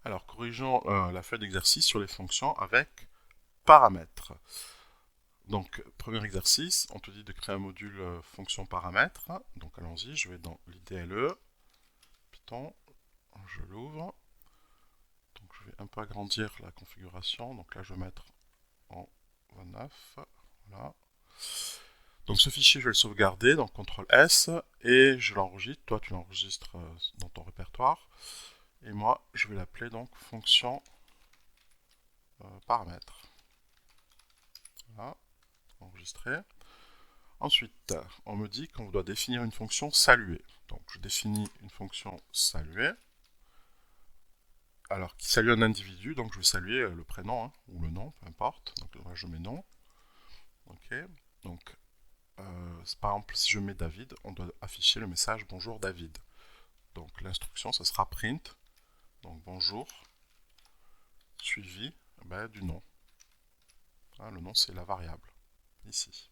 Alors, corrigeons la feuille d'exercice sur les fonctions avec paramètres. Donc, premier exercice, on te dit de créer un module fonction paramètre. Donc, allons-y, je vais dans l'IDLE, Python, je l'ouvre. Donc, je vais un peu agrandir la configuration. Donc là, je vais mettre en 29. Voilà. Donc, ce fichier, je vais le sauvegarder. Donc, CTRL S, et je l'enregistre. Toi, tu l'enregistres dans ton répertoire. Et moi, je vais l'appeler donc fonction paramètre. Voilà, enregistré. Ensuite, on me dit qu'on doit définir une fonction saluer. Donc, je définis une fonction saluer. Alors, qui salue un individu, donc je vais saluer le prénom hein, ou le nom, peu importe. Donc là, je mets nom. Ok. Donc, par exemple, si je mets David, on doit afficher le message bonjour David. Donc, l'instruction, ce sera print. Donc, bonjour suivi du nom. Hein, le nom, c'est la variable ici.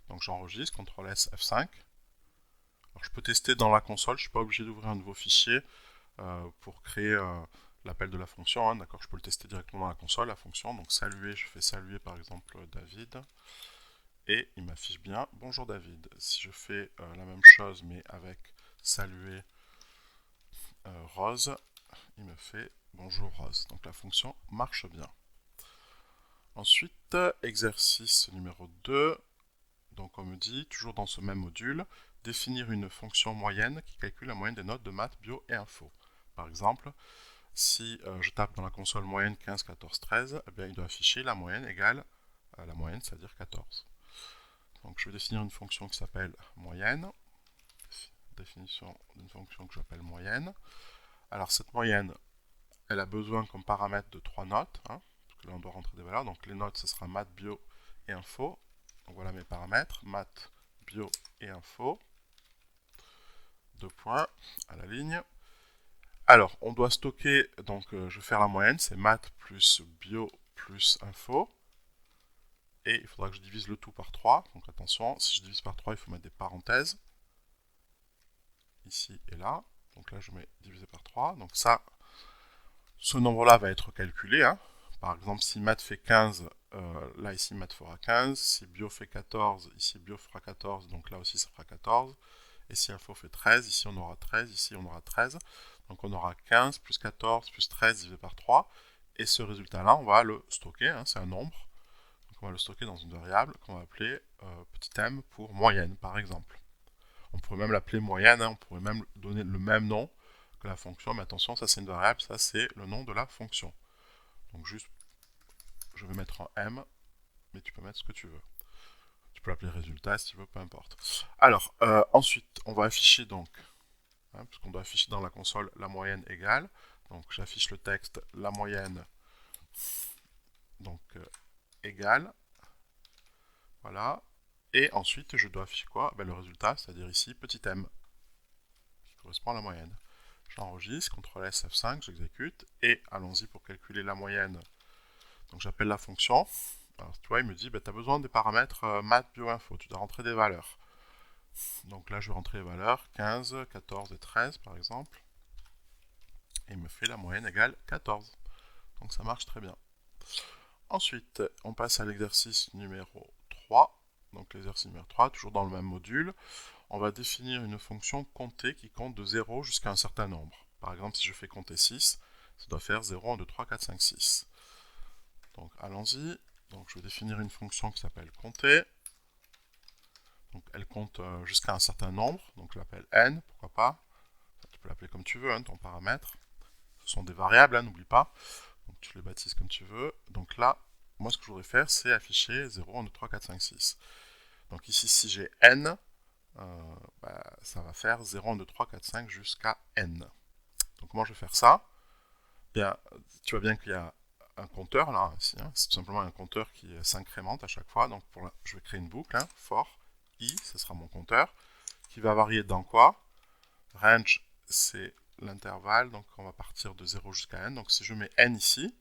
Donc, j'enregistre, CTRL S, F5. Alors, je peux tester dans la console, je ne suis pas obligé d'ouvrir un nouveau fichier pour créer l'appel de la fonction. Hein, d'accord, je peux le tester directement dans la console, la fonction. Donc saluer, je fais saluer par exemple David. Et il m'affiche bien bonjour David. Si je fais la même chose mais avec saluer Rose, il me fait bonjour Rose. Donc la fonction marche bien. Ensuite, exercice numéro 2. Donc on me dit, toujours dans ce même module, définir une fonction moyenne qui calcule la moyenne des notes de maths, bio et info. Par exemple, si je tape dans la console moyenne 15, 14, 13, eh bien, il doit afficher la moyenne égale à la moyenne, c'est-à-dire 14. Donc je vais définir une fonction qui s'appelle moyenne. Définition d'une fonction que j'appelle moyenne. Alors cette moyenne, elle a besoin comme paramètre de 3 notes, hein, parce que là on doit rentrer des valeurs. Donc les notes, ce sera maths, bio et info. Donc voilà mes paramètres, maths, bio et info. 2 points à la ligne. Alors, on doit stocker, donc je vais faire la moyenne, c'est maths plus bio plus info. Et il faudra que je divise le tout par 3. Donc attention, si je divise par 3, il faut mettre des parenthèses. Ici et là. Donc là, je mets divisé par 3. Donc ça, ce nombre-là va être calculé. Hein. Par exemple, si maths fait 15, là ici maths fera 15. Si bio fait 14, ici bio fera 14. Donc là aussi, ça fera 14. Et si info fait 13, ici on aura 13, ici on aura 13. Donc on aura 15 plus 14 plus 13 divisé par 3. Et ce résultat-là, on va le stocker, hein, c'est un nombre. Donc on va le stocker dans une variable qu'on va appeler petit m pour moyenne, par exemple. On pourrait même l'appeler moyenne, hein, on pourrait même donner le même nom que la fonction, mais attention, ça c'est une variable, ça c'est le nom de la fonction. Donc juste, je vais mettre en m, mais tu peux mettre ce que tu veux. Tu peux l'appeler résultat si tu veux, peu importe. Alors, ensuite, on va afficher donc hein, puisqu'on doit afficher dans la console la moyenne égale. Donc j'affiche le texte la moyenne donc égale. Voilà. Et ensuite je dois afficher quoi? Le résultat, c'est-à-dire ici petit m, qui correspond à la moyenne. J'enregistre, CTRL S, F5, j'exécute, et allons-y pour calculer la moyenne. Donc j'appelle la fonction. Alors tu vois, il me dit, tu as besoin des paramètres maths, bio, info, tu dois rentrer des valeurs. Donc là je vais rentrer les valeurs 15, 14 et 13 par exemple. Et il me fait la moyenne égale 14. Donc ça marche très bien. Ensuite, on passe à l'exercice numéro 3. Donc l'exercice numéro 3, toujours dans le même module. On va définir une fonction compter qui compte de 0 jusqu'à un certain nombre. Par exemple, si je fais compter 6, ça doit faire 0, 1, 2, 3, 4, 5, 6. Donc allons-y. Donc je vais définir une fonction qui s'appelle compter. Donc elle compte jusqu'à un certain nombre. Donc je l'appelle n, pourquoi pas. Tu peux l'appeler comme tu veux, hein, ton paramètre. Ce sont des variables, hein, n'oublie pas. Donc tu les baptises comme tu veux. Donc là, moi ce que je voudrais faire, c'est afficher 0, 1, 2, 3, 4, 5, 6. Donc ici, si j'ai n, ça va faire 0, 1, 2, 3, 4, 5 jusqu'à n. Donc comment je vais faire ça? Bien, tu vois bien qu'il y a un compteur là, ici, hein, c'est tout simplement un compteur qui s'incrémente à chaque fois. Donc je vais créer une boucle, hein, for i, ce sera mon compteur, qui va varier dans quoi? Range, c'est l'intervalle, donc on va partir de 0 jusqu'à n. Donc si je mets n ici,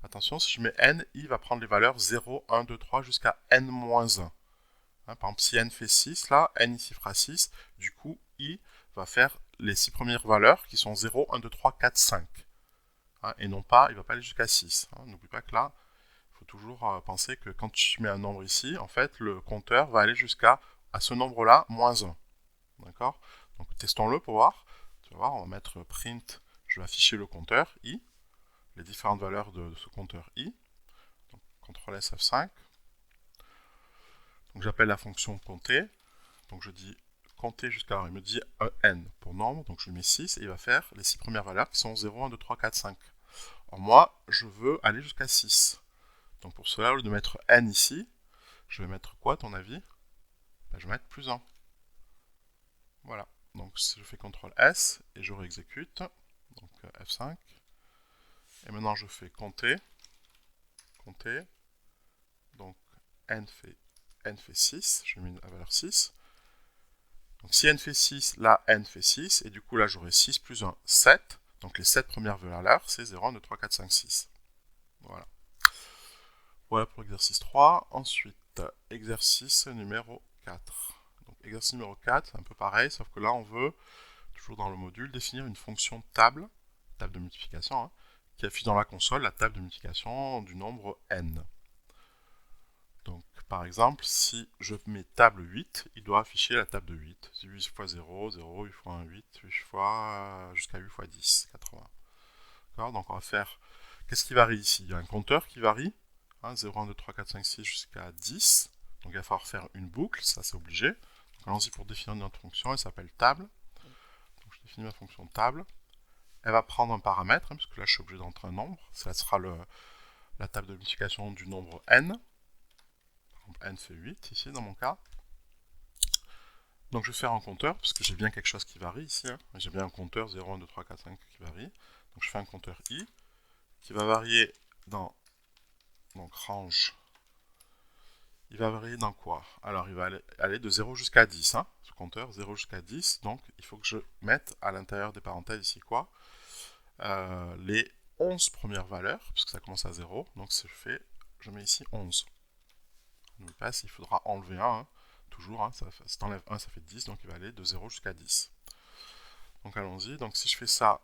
attention, si je mets n, i va prendre les valeurs 0, 1, 2, 3 jusqu'à n-1. Hein, par exemple, si n fait 6, là, n ici fera 6. Du coup, i va faire les 6 premières valeurs qui sont 0, 1, 2, 3, 4, 5. hein, et non pas, il ne va pas aller jusqu'à 6. Hein. N'oublie pas que là, il faut toujours penser que quand tu mets un nombre ici, en fait, le compteur va aller jusqu'à ce nombre-là, moins 1. D'accord? Donc testons-le pour voir. Tu vas voir, on va mettre print, je vais afficher le compteur i, les différentes valeurs de ce compteur i. Donc, CTRL S F5. Donc j'appelle la fonction compter. Donc je dis compter jusqu'à, il me dit n pour nombre, donc je lui mets 6 et il va faire les 6 premières valeurs qui sont 0, 1, 2, 3, 4, 5. Or moi, je veux aller jusqu'à 6. Donc pour cela, au lieu de mettre n ici, je vais mettre quoi à ton avis? Ben, je vais mettre plus 1. Voilà. Donc si je fais CTRL S et je réexécute, donc F5. Et maintenant je fais compter. Compter. Donc n fait 6, je mets la valeur 6. Donc si n fait 6, là n fait 6, et du coup là j'aurai 6 plus 1, 7. Donc les 7 premières valeurs, c'est 0, 1, 2, 3, 4, 5, 6. Voilà. Voilà pour l'exercice 3. Ensuite, exercice numéro 4. Donc exercice numéro 4, c'est un peu pareil, sauf que là on veut, toujours dans le module, définir une fonction table de multiplication, hein, qui affiche dans la console la table de multiplication du nombre n. Donc, par exemple, si je mets table 8, il doit afficher la table de 8. 8 fois 0, 0, 8 fois 1, 8, 8 fois, jusqu'à 8 fois 10, 80. D'accord? Donc, on va faire... Qu'est-ce qui varie ici? Il y a un compteur qui varie. Hein, 0, 1, 2, 3, 4, 5, 6 jusqu'à 10. Donc, il va falloir faire une boucle, ça c'est obligé. Donc, allons-y pour définir notre fonction, elle s'appelle table. Donc, je définis ma fonction table. Elle va prendre un paramètre, hein, parce que là, je suis obligé d'entrer un nombre. Ça sera la table de multiplication du nombre n. N fait 8 ici dans mon cas. Donc je vais faire un compteur, parce que j'ai bien quelque chose qui varie ici. Hein. J'ai bien un compteur 0, 1, 2, 3, 4, 5 qui varie. Donc je fais un compteur i, qui va varier dans donc range. Il va varier dans quoi? Alors il va aller de 0 jusqu'à 10. Hein, ce compteur 0 jusqu'à 10. Donc il faut que je mette à l'intérieur des parenthèses ici quoi? Les 11 premières valeurs, puisque ça commence à 0. Donc je mets ici 11. N'oublie pas, il faudra enlever 1. Hein. Toujours, hein, si tu enlèves 1, ça fait 10, donc il va aller de 0 jusqu'à 10. Donc allons-y, donc si je fais ça,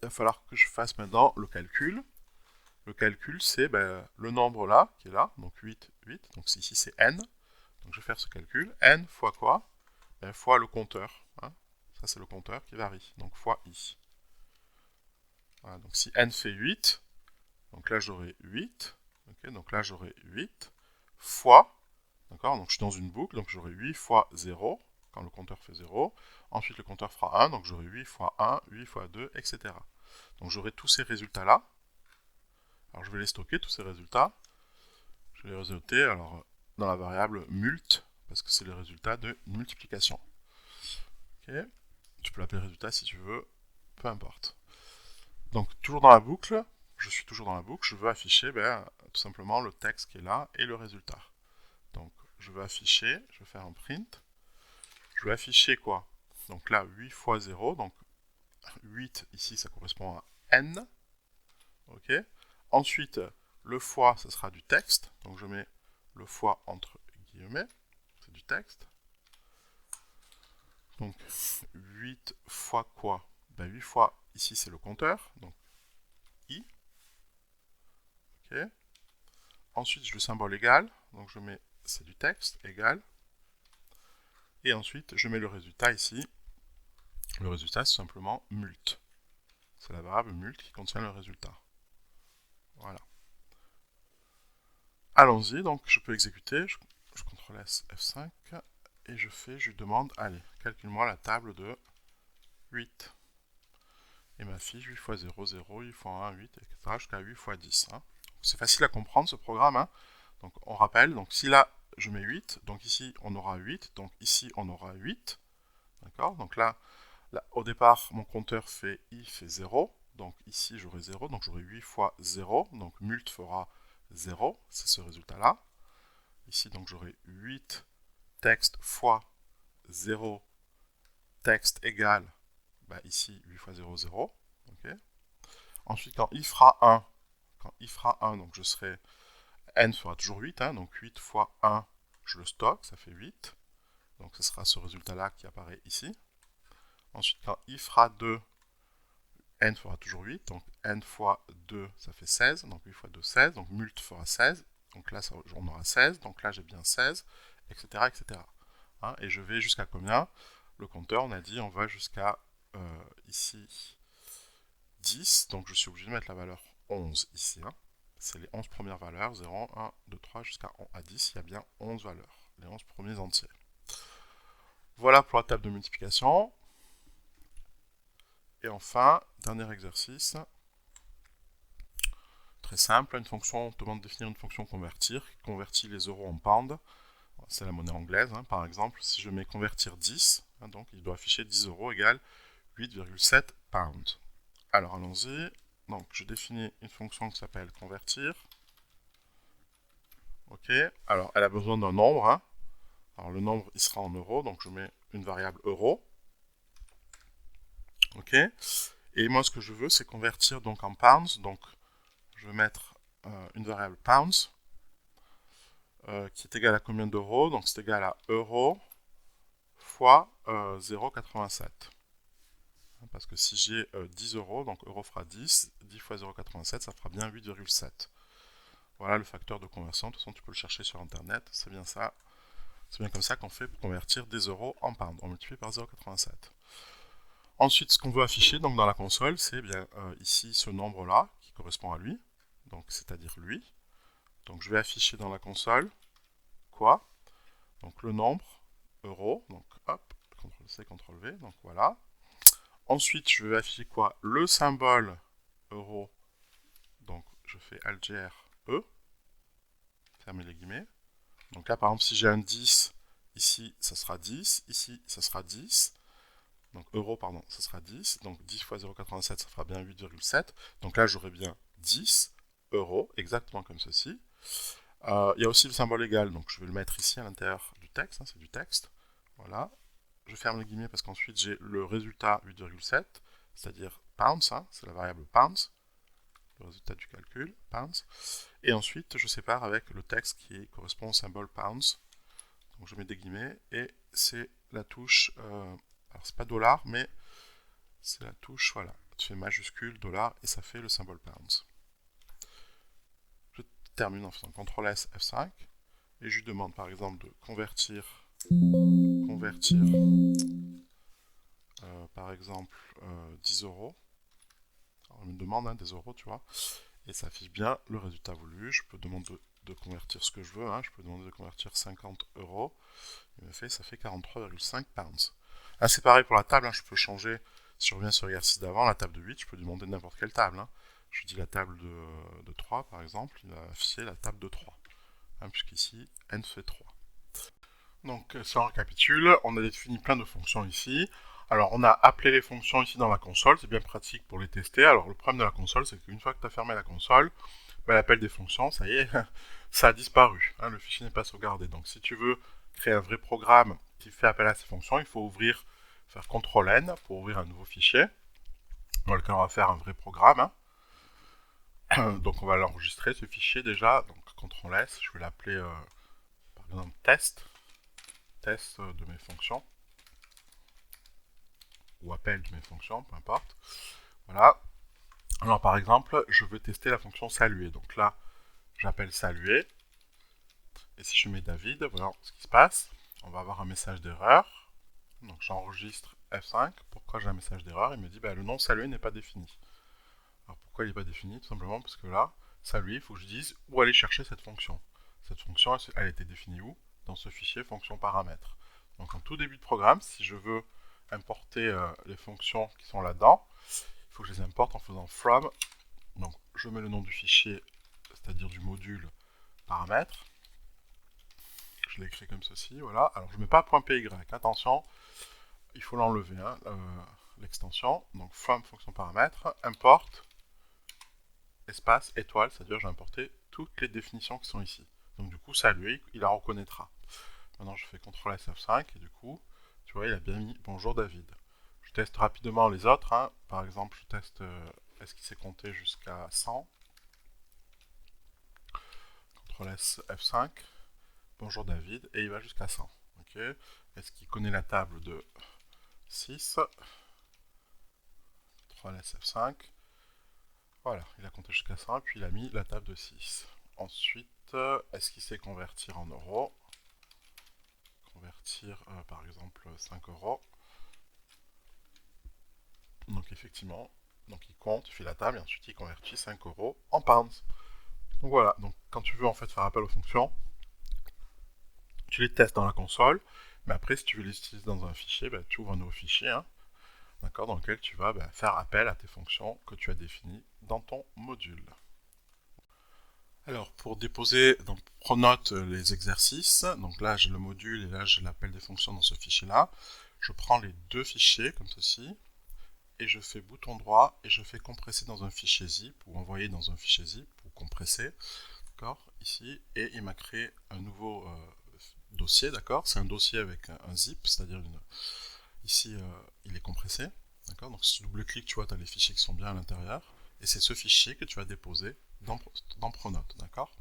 il va falloir que je fasse maintenant le calcul. Le calcul, c'est le nombre là, qui est là, donc 8, 8, donc ici c'est n. Donc je vais faire ce calcul, n fois quoi? Fois le compteur. Hein. Ça c'est le compteur qui varie, donc fois i. Voilà, donc si n fait 8, donc là j'aurai 8, okay, donc là j'aurai 8, fois, d'accord, donc je suis dans une boucle, donc j'aurai 8 fois 0, quand le compteur fait 0, ensuite le compteur fera 1, donc j'aurai 8 fois 1, 8 fois 2, etc. Donc j'aurai tous ces résultats-là. Alors je vais les stocker, tous ces résultats. Je vais les résulter alors, dans la variable mult, parce que c'est le résultat de multiplication. Okay. Tu peux l'appeler résultat si tu veux, peu importe. Donc toujours dans la boucle, je suis toujours dans la boucle, je veux afficher tout simplement le texte qui est là et le résultat. Donc je veux afficher, je vais faire un print, je vais afficher quoi? Donc là 8 fois 0, donc 8 ici ça correspond à n. Ok. Ensuite, le fois, ce sera du texte. Donc je mets le fois entre guillemets. C'est du texte. Donc 8 fois quoi? 8 fois, ici c'est le compteur. Donc i. Ok. Ensuite, je le symbole égal. Donc je mets, c'est du texte, égal. Et ensuite, je mets le résultat ici. Le résultat, c'est simplement mult. C'est la variable mult qui contient le résultat. Voilà. Allons-y, donc je peux exécuter, je CTRL S F5 et je lui demande, allez, calcule-moi la table de 8. Et ma fiche 8 fois 0, 0, 8 fois 1, 8, etc. jusqu'à 8 fois 10. Hein. C'est facile à comprendre ce programme. Hein. Donc on rappelle, donc si là je mets 8, donc ici on aura 8, donc ici on aura 8. D'accord. Donc là, au départ, mon compteur fait i fait 0. Donc ici j'aurai 0, donc j'aurai 8 fois 0. Donc mult fera 0, c'est ce résultat-là. Ici, donc j'aurai 8 texte fois 0 texte égale, ici 8 fois 0, 0. Okay. Ensuite, quand i fera 1, donc je serai, n fera toujours 8, hein, donc 8 fois 1, je le stocke, ça fait 8. Donc ce sera ce résultat-là qui apparaît ici. Ensuite, quand i fera 2, n fera toujours 8, donc n fois 2, ça fait 16, donc 8 fois 2, 16, donc mult fera 16, donc là, on aura 16, donc là, j'ai bien 16, etc., etc. Hein, et je vais jusqu'à combien? Le compteur, on a dit, on va jusqu'à, ici, 10, donc je suis obligé de mettre la valeur 11 ici. Hein. C'est les 11 premières valeurs, 0, 1, 2, 3, jusqu'à 10, il y a bien 11 valeurs, les 11 premiers entiers. Voilà pour la table de multiplication. Et enfin, dernier exercice. Très simple, une fonction, on te demande de définir une fonction convertir, qui convertit les euros en pounds. C'est la monnaie anglaise, hein. Par exemple, si je mets convertir 10, hein, donc il doit afficher 10 euros égale 8,7 pounds. Alors allons-y. Donc je définis une fonction qui s'appelle convertir. Ok, alors elle a besoin d'un nombre. Hein. Alors le nombre il sera en euros, donc je mets une variable euro. Ok, et moi ce que je veux c'est convertir donc en pounds, donc je vais mettre une variable pounds qui est égale à combien d'euros? Donc c'est égal à euro fois 0,87. Parce que si j'ai 10 euros, donc euro fera 10, 10 fois 0,87, ça fera bien 8,7. Voilà le facteur de conversion, de toute façon tu peux le chercher sur internet, c'est bien ça. C'est bien comme ça qu'on fait pour convertir des euros en pounds, on multiplie par 0,87. Ensuite, ce qu'on veut afficher donc dans la console, c'est bien ici ce nombre-là, qui correspond à lui, donc c'est-à-dire lui. Donc je vais afficher dans la console, quoi? Donc le nombre, euro, donc hop, CTRL-C, CTRL-V, donc voilà. Ensuite, je vais afficher quoi? Le symbole euro, donc je fais Alt-GR E, fermez les guillemets. Donc là, par exemple, si j'ai un 10, ici, ça sera 10, ici, ça sera 10. Donc euro, pardon, ça sera 10. Donc 10 fois 0,87, ça fera bien 8,7. Donc là, j'aurai bien 10 euros, exactement comme ceci. Il y a aussi le symbole égal, donc je vais le mettre ici à l'intérieur du texte, hein, c'est du texte. Voilà. Je ferme les guillemets parce qu'ensuite j'ai le résultat 8,7, c'est-à-dire pounds, hein, c'est la variable pounds, le résultat du calcul, pounds. Et ensuite, je sépare avec le texte qui correspond au symbole pounds. Donc je mets des guillemets et c'est la touche, alors c'est pas dollar, mais c'est la touche, voilà, tu fais majuscule, dollar, et ça fait le symbole pounds. Je termine en faisant CTRL S, F5, et je lui demande par exemple de convertir par exemple 10 euros. Alors, il me demande hein, des euros, tu vois, et ça affiche bien le résultat voulu. Je peux demander de convertir ce que je veux, hein. Je peux demander de convertir 50 euros. Il me fait, ça fait 43,5 pounds. Là, c'est pareil pour la table, hein. Je peux changer, si je reviens sur l'exercice d'avant, la table de 8, je peux lui demander n'importe quelle table. Hein. Je dis la table de 3, par exemple, il va afficher la table de 3, hein, puisqu'ici, n fait 3. Donc, si on récapitule, on a défini plein de fonctions ici. Alors, on a appelé les fonctions ici dans la console, c'est bien pratique pour les tester. Alors, le problème de la console, c'est qu'une fois que tu as fermé la console, ben, l'appel des fonctions, ça y est, ça a disparu. Hein, le fichier n'est pas sauvegardé. Donc, si tu veux créer un vrai programme qui fait appel à ces fonctions, il faut faire CTRL-N pour ouvrir un nouveau fichier, dans lequel on va faire un vrai programme. Hein. Donc, on va l'enregistrer, ce fichier déjà. Donc, CTRL-S, je vais l'appeler, par exemple, test de mes fonctions, ou appel de mes fonctions, peu importe. Voilà. Alors par exemple, je veux tester la fonction saluer. Donc là, j'appelle saluer. Et si je mets David, voilà ce qui se passe. On va avoir un message d'erreur. Donc j'enregistre F5. Pourquoi j'ai un message d'erreur? Il me dit le nom saluer n'est pas défini. Alors pourquoi il n'est pas défini? Tout simplement parce que là, saluer, il faut que je dise où aller chercher cette fonction. Cette fonction, elle a été définie où? Dans ce fichier fonction paramètres. Donc en tout début de programme, si je veux importer les fonctions qui sont là-dedans, il faut que je les importe en faisant from. Donc je mets le nom du fichier, c'est-à-dire du module paramètres. Je l'écris comme ceci, voilà. Alors je ne mets pas .py, attention, il faut l'enlever, hein, l'extension. Donc from fonction paramètres, import, espace, étoile, c'est-à-dire j'ai importé toutes les définitions qui sont ici. Donc du coup, ça lui, il la reconnaîtra. Maintenant je fais CTRL S F5 et du coup, tu vois, il a bien mis bonjour David. Je teste rapidement les autres. Hein. Par exemple, je teste est-ce qu'il s'est compté jusqu'à 100. CTRL S F5. Bonjour David. Et il va jusqu'à 100. Okay. Est-ce qu'il connaît la table de 6? CTRL S, F5. Voilà, il a compté jusqu'à 100, puis il a mis la table de 6. Ensuite, est-ce qu'il sait convertir en euros? Convertir, par exemple, 5 euros. Donc effectivement, donc il compte, il fait la table, et ensuite il convertit 5 euros en pounds. Donc voilà, donc quand tu veux en fait faire appel aux fonctions, tu les testes dans la console, mais après si tu veux les utiliser dans un fichier, bah, tu ouvres un nouveau fichier, hein, d'accord, dans lequel tu vas faire appel à tes fonctions que tu as définies dans ton module. Alors, pour déposer dans Pronote les exercices, donc là j'ai le module et là j'ai l'appel des fonctions dans ce fichier-là, je prends les deux fichiers comme ceci, et je fais bouton droit et je fais compresser dans un fichier zip, ou envoyer dans un fichier zip, ou compresser, d'accord, ici, et il m'a créé un nouveau dossier, d'accord, c'est un dossier avec un zip, c'est-à-dire ici il est compressé, d'accord, donc si tu double-cliques, tu vois, tu as les fichiers qui sont bien à l'intérieur, et c'est ce fichier que tu vas déposer dans Pronote, d'accord.